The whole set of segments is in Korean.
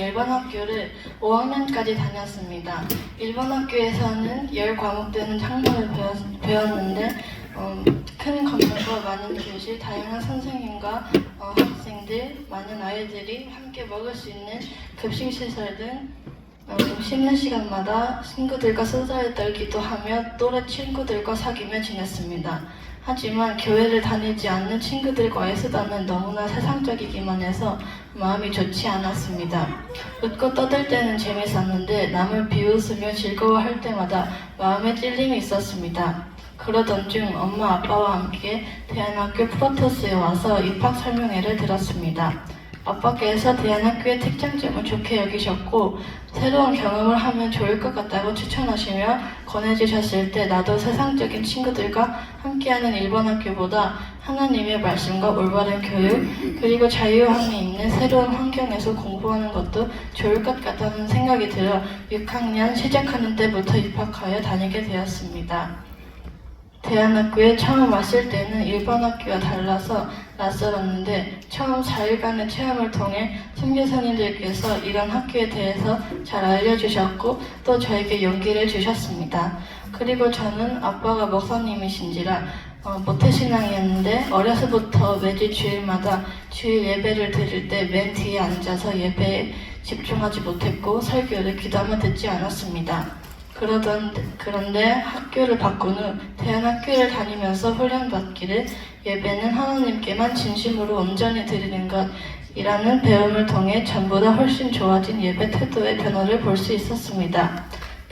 일반 학교를 5학년까지 다녔습니다. 일반 학교에서는 10과목 되는 학문을 배웠는데 큰 건물과 많은 교실, 다양한 선생님과 학생들, 많은 아이들이 함께 먹을 수 있는 급식시설 등 쉬는 시간마다 친구들과 수다를 떨기도 하며 또래 친구들과 사귀며 지냈습니다. 하지만 교회를 다니지 않는 친구들과의 수다는 너무나 세상적이기만 해서 마음이 좋지 않았습니다. 웃고 떠들 때는 재밌었는데 남을 비웃으며 즐거워할 때마다 마음에 찔림이 있었습니다. 그러던 중 엄마 아빠와 함께 대안학교 프로토스에 와서 입학 설명회를 들었습니다. 아빠께서 대안학교의 특장점을 좋게 여기셨고 새로운 경험을 하면 좋을 것 같다고 추천하시며 권해주셨을 때 나도 세상적인 친구들과 함께하는 일반 학교보다 하나님의 말씀과 올바른 교육 그리고 자유함이 있는 새로운 환경에서 공부하는 것도 좋을 것 같다는 생각이 들어 6학년 시작하는 때부터 입학하여 다니게 되었습니다. 대안학교에 처음 왔을 때는 일반 학교와 달라서 낯설었는데 처음 4일간의 체험을 통해 선교사님들께서 이런 학교에 대해서 잘 알려주셨고 또 저에게 용기를 주셨습니다. 그리고 저는 아빠가 목사님이신지라 모태신앙이었는데 어려서부터 매주 주일마다 주일 예배를 드릴 때 맨 뒤에 앉아서 예배에 집중하지 못했고 설교를 귀담아 듣지 않았습니다. 그런데 학교를 바꾼 후 대안학교를 다니면서 훈련받기를 예배는 하나님께만 진심으로 온전히 드리는 것이라는 배움을 통해 전보다 훨씬 좋아진 예배 태도의 변화를 볼 수 있었습니다.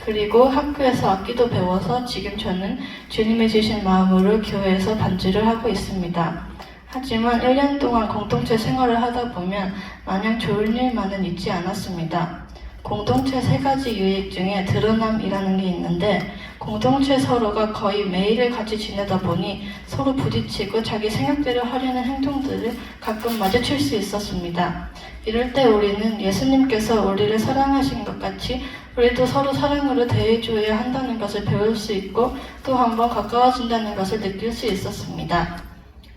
그리고 학교에서 악기도 배워서 지금 저는 주님이 주신 마음으로 교회에서 반주를 하고 있습니다. 하지만 1년 동안 공동체 생활을 하다 보면 마냥 좋은 일만은 있지 않았습니다. 공동체 3가지 유익 중에 드러남이라는 게 있는데 공동체 서로가 거의 매일을 같이 지내다 보니 서로 부딪히고 자기 생각대로 하려는 행동들을 가끔 마주칠 수 있었습니다. 이럴 때 우리는 예수님께서 우리를 사랑하신 것 같이 우리도 서로 사랑으로 대해줘야 한다는 것을 배울 수 있고 또 한 번 가까워진다는 것을 느낄 수 있었습니다.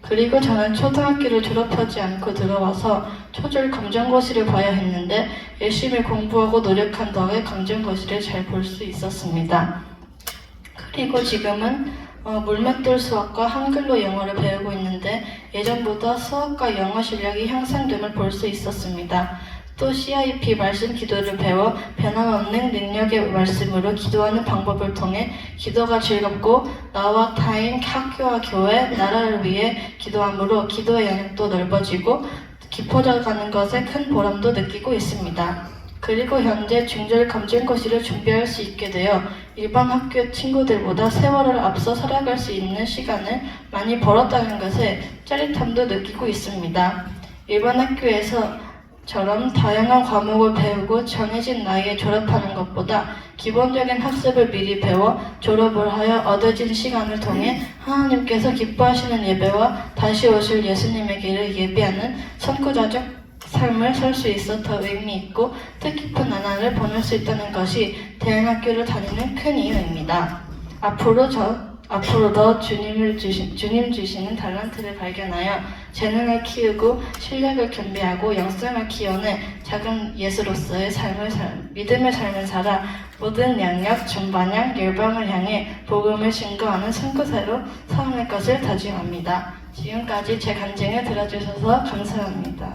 그리고 저는 초등학교를 졸업하지 않고 들어와서 초절 검정고시를 봐야 했는데 열심히 공부하고 노력한 덕에 검정고시를 잘 볼 수 있었습니다. 그리고 지금은 물맷돌 수학과 한글로 영어를 배우고 있는데 예전보다 수학과 영어 실력이 향상됨을 볼 수 있었습니다. 또 CIP 말씀 기도를 배워 변함없는 능력의 말씀으로 기도하는 방법을 통해 기도가 즐겁고 나와 타인, 학교와 교회, 나라를 위해 기도함으로 기도의 영역도 넓어지고 깊어져가는 것에 큰 보람도 느끼고 있습니다. 그리고 현재 중절 검정고시를 준비할 수 있게 되어 일반 학교 친구들보다 세월을 앞서 살아갈 수 있는 시간을 많이 벌었다는 것에 짜릿함도 느끼고 있습니다. 일반 학교에서 처럼 다양한 과목을 배우고 정해진 나이에 졸업하는 것보다 기본적인 학습을 미리 배워 졸업을 하여 얻어진 시간을 통해 하나님께서 기뻐하시는 예배와 다시 오실 예수님의 길을 예비하는 선구자적 삶을 살 수 있어 더 의미 있고 뜻깊은 나날을 보낼 수 있다는 것이 대안학교를 다니는 큰 이유입니다. 앞으로도 주님 주시는 달란트를 발견하여 재능을 키우고 실력을 겸비하고 영성을 키워내 작은 예수로서의 믿음의 삶을 살아 모든 양역, 전반양, 열방을 향해 복음을 증거하는 선교사로 살아낼 것을 다짐합니다. 지금까지 제 간증을 들어주셔서 감사합니다.